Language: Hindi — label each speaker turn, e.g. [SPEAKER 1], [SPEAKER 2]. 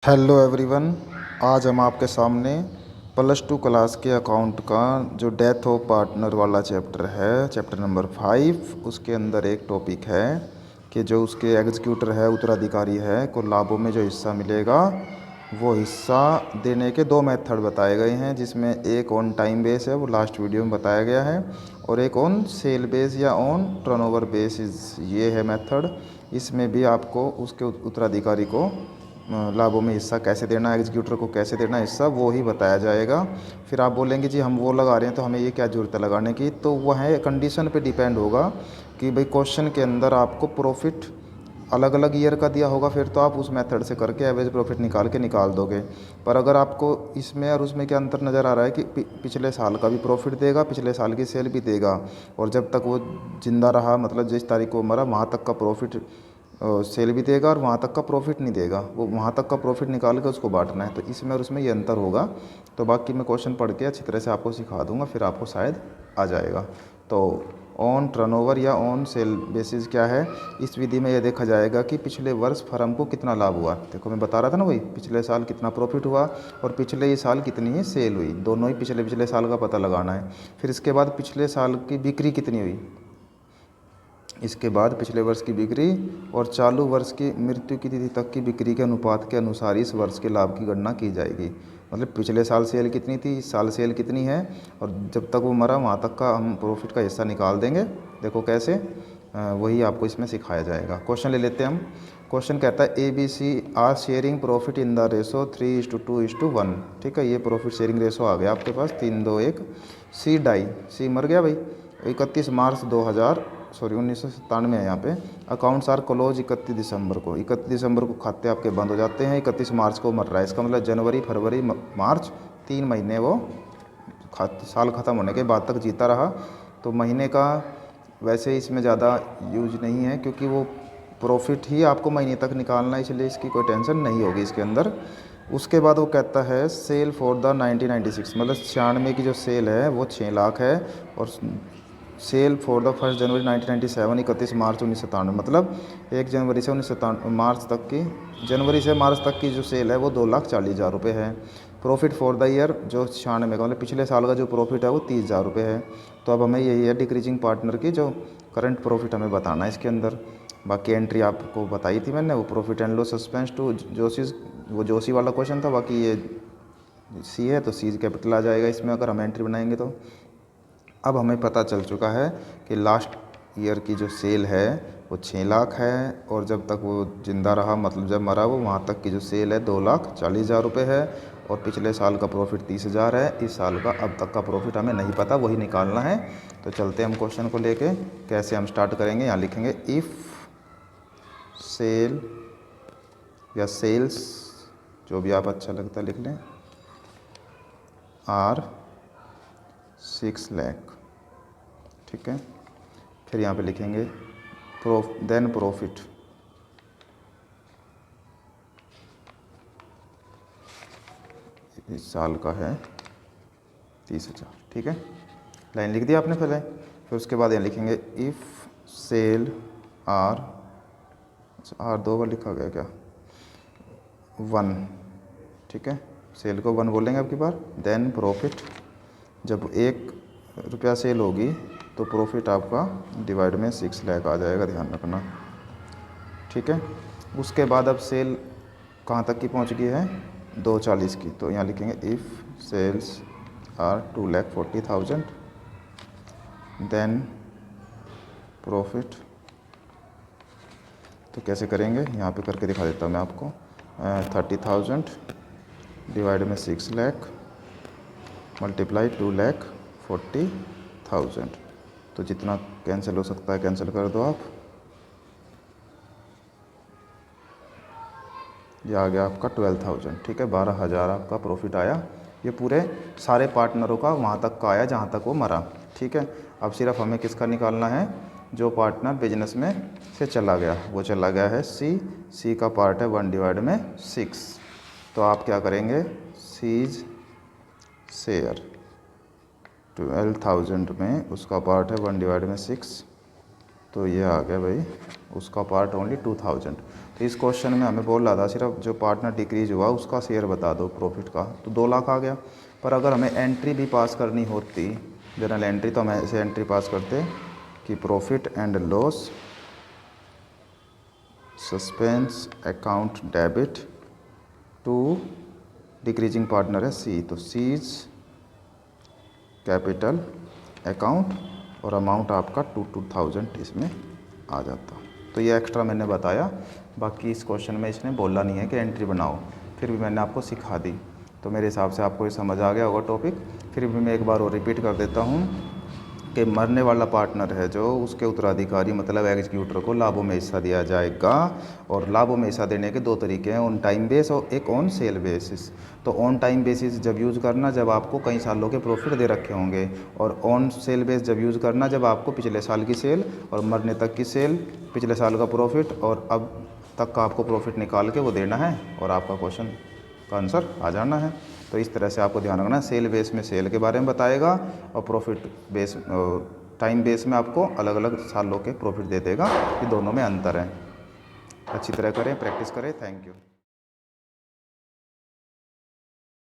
[SPEAKER 1] Hello everyone. आज हम आपके सामने +2 क्लास के अकाउंट का जो डेथ ऑफ पार्टनर वाला चैप्टर है, चैप्टर नंबर 5, उसके अंदर एक टॉपिक है कि जो उसके एग्जीक्यूटर है, उत्तराधिकारी है, को लाभों में जो हिस्सा मिलेगा वो हिस्सा देने के दो मेथड बताए गए हैं, जिसमें एक ऑन टाइम बेस है, वो लास्ट वीडियो में बताया गया है, और एक ऑन सेल बेस या ऑन टर्नओवर बेसिस ये है मेथड। इसमें भी आपको उसके उत्तराधिकारी को लाभों में हिस्सा कैसे देना, एग्जीक्यूटर को कैसे देना हिस्सा, वो ही बताया जाएगा। फिर आप बोलेंगे जी हम वो लगा रहे हैं तो हमें ये क्या ज़रूरत है लगाने की, तो वह है कंडीशन पे डिपेंड होगा कि भाई क्वेश्चन के अंदर आपको प्रॉफिट अलग अलग ईयर का दिया होगा, फिर तो आप उस मेथड से करके एवरेज प्रॉफिट निकाल दोगे। पर अगर आपको इसमें और उसमें क्या अंतर नज़र आ रहा है कि पिछले साल का भी प्रॉफिट देगा, पिछले साल की सेल भी देगा, और जब तक वो ज़िंदा रहा, मतलब जिस तारीख को मरा वहाँ तक का प्रॉफिट सेल भी देगा, और वहाँ तक का प्रॉफिट नहीं देगा, वो वहाँ तक का प्रॉफिट निकाल के उसको बांटना है। तो इसमें और उसमें ये अंतर होगा। तो बाकी मैं क्वेश्चन पढ़ के अच्छी तरह से आपको सिखा दूंगा, फिर आपको शायद आ जाएगा। तो ऑन टर्नओवर या ऑन सेल बेसिस क्या है, इस विधि में ये देखा जाएगा कि पिछले वर्ष फर्म को कितना लाभ हुआ। देखो मैं बता रहा था ना, वही पिछले साल कितना प्रॉफिट हुआ और पिछले ही साल कितनी ही सेल हुई, दोनों ही पिछले साल का पता लगाना है। फिर इसके बाद पिछले साल की बिक्री कितनी हुई, इसके बाद पिछले वर्ष की बिक्री और चालू वर्ष की मृत्यु की तिथि तक की बिक्री के अनुपात के अनुसार इस वर्ष के लाभ की गणना की जाएगी। मतलब पिछले साल सेल कितनी थी, इस साल सेल कितनी है, और जब तक वो मरा वहाँ तक का हम प्रॉफिट का हिस्सा निकाल देंगे। देखो कैसे, वही आपको इसमें सिखाया जाएगा। क्वेश्चन ले लेते हैं हम। क्वेश्चन कहता है ABC are sharing profit in the ratio 3:2:1। ठीक है, ये प्रॉफिट शेयरिंग रेशो आ गया आपके पास 3:2:1। सी डाई, सी मर गया भाई 31 मार्च 1997 है यहाँ पे। अकाउंट्स आर क्लोज 31 दिसंबर को, 31 दिसंबर को खाते आपके बंद हो जाते हैं, 31 मार्च को मर रहा है। इसका मतलब जनवरी फरवरी मार्च 3 महीने वो साल ख़त्म होने के बाद तक जीता रहा। तो महीने का वैसे इसमें ज़्यादा यूज नहीं है, क्योंकि वो प्रॉफिट ही आपको महीने तक निकालना है, इसलिए इसकी कोई टेंशन नहीं होगी इसके अंदर। उसके बाद वो कहता है सेल फॉर द 1996, मतलब 96 की जो सेल है वो 6 लाख है, और सेल फॉर द 1 जनवरी 1997 31 मार्च 1997, मतलब 1 जनवरी से 1997 मार्च तक की, जनवरी से मार्च तक की जो सेल है वो 2,40,000 रुपये है। प्रॉफिट फॉर द ईयर जो 96 का, मतलब पिछले साल का जो प्रॉफिट है वो 30,000 रुपये है। तो अब हमें यही है डिक्रीजिंग पार्टनर की जो करंट प्रॉफिट हमें बताना है इसके अंदर। बाकी एंट्री आपको बताई थी मैंने, वो profit and loss suspense to Joshis, वो जोशी वाला क्वेश्चन था। बाकी ये सी है तो सी कैपिटल आ जाएगा इसमें अगर हम एंट्री बनाएंगे तो। अब हमें पता चल चुका है कि लास्ट ईयर की जो सेल है वो 6 लाख है, और जब तक वो ज़िंदा रहा, मतलब जब मरा वो, वहाँ तक की जो सेल है 2,40,000 रुपये है, और पिछले साल का प्रॉफिट 30,000 है। इस साल का अब तक का प्रॉफिट हमें नहीं पता, वही निकालना है। तो चलते हैं हम क्वेश्चन को लेके। कैसे हम स्टार्ट करेंगे, यहाँ लिखेंगे इफ़ सेल या सेल्स, जो भी आप अच्छा लगता है लिख लें, आर 6 लाख। ठीक है, फिर यहाँ पे लिखेंगे देन प्रॉफिट इस साल का है 30,000। ठीक है, लाइन लिख दिया आपने पहले। फिर उसके बाद यहाँ लिखेंगे इफ़ सेल आर, आर 2 बार लिखा गया क्या, 1। ठीक है, सेल को 1 बोलेंगे अब की बार। देन प्रॉफिट, जब 1 रुपया सेल होगी तो प्रॉफिट आपका डिवाइड में 6 लाख आ जाएगा, ध्यान रखना। ठीक है, उसके बाद अब सेल कहाँ तक की पहुँच गई है, 2,40 की। तो यहाँ लिखेंगे if sales are 2,40,000 then profit. तो कैसे करेंगे, यहाँ पे करके दिखा देता हूँ मैं आपको। 30,000 डिवाइड में 6 लाख मल्टीप्लाई 2,40,000। तो जितना कैंसिल हो सकता है कैंसिल कर दो आप। ये आ गया आपका 12,000। ठीक है, 12,000 आपका प्रॉफिट आया। ये पूरे सारे पार्टनरों का वहाँ तक का आया जहाँ तक वो मरा। ठीक है, अब सिर्फ हमें किसका निकालना है, जो पार्टनर बिजनेस में से चला गया, वो चला गया है सी का पार्ट है 1/6। तो आप क्या करेंगे, सीज शेयर 12,000 में उसका पार्ट है 1/6, तो ये आ गया भाई उसका पार्ट ओनली 2,000। इस क्वेश्चन में हमें बोल रहा था सिर्फ जो पार्टनर डिक्रीज हुआ उसका शेयर बता दो प्रॉफिट का, तो 2 लाख आ गया। पर अगर हमें एंट्री भी पास करनी होती जनरल एंट्री, तो हम ऐसे एंट्री पास करते कि profit and loss suspense account debit to decreasing partner है सी, तो सीज कैपिटल अकाउंट और अमाउंट आपका 2000 इसमें आ जाता। तो ये एक्स्ट्रा मैंने बताया, बाकी इस क्वेश्चन में इसने बोला नहीं है कि एंट्री बनाओ, फिर भी मैंने आपको सिखा दी। तो मेरे हिसाब से आपको ये समझ आ गया होगा टॉपिक। फिर भी मैं एक बार और रिपीट कर देता हूँ कि मरने वाला पार्टनर है जो, उसके उत्तराधिकारी मतलब एग्जीक्यूटर को लाभों में हिस्सा दिया जाएगा। और लाभों में हिस्सा देने के 2 तरीके हैं, ऑन टाइम बेस और एक ऑन सेल बेसिस। तो ऑन टाइम बेसिस जब यूज़ करना जब आपको कई सालों के प्रॉफिट दे रखे होंगे, और ऑन सेल बेस जब यूज़ करना जब आपको पिछले साल की सेल और मरने तक की सेल, पिछले साल का प्रॉफिट और अब तक का आपको प्रॉफिट निकाल के वो देना है और आपका क्वेश्चन का आंसर आ जाना है। तो इस तरह से आपको ध्यान रखना है, सेल बेस में सेल के बारे में बताएगा और प्रॉफिट बेस टाइम बेस में आपको अलग अलग सालों के प्रॉफिट दे देगा। ये दोनों में अंतर है। अच्छी तरह करें, प्रैक्टिस करें। Thank you.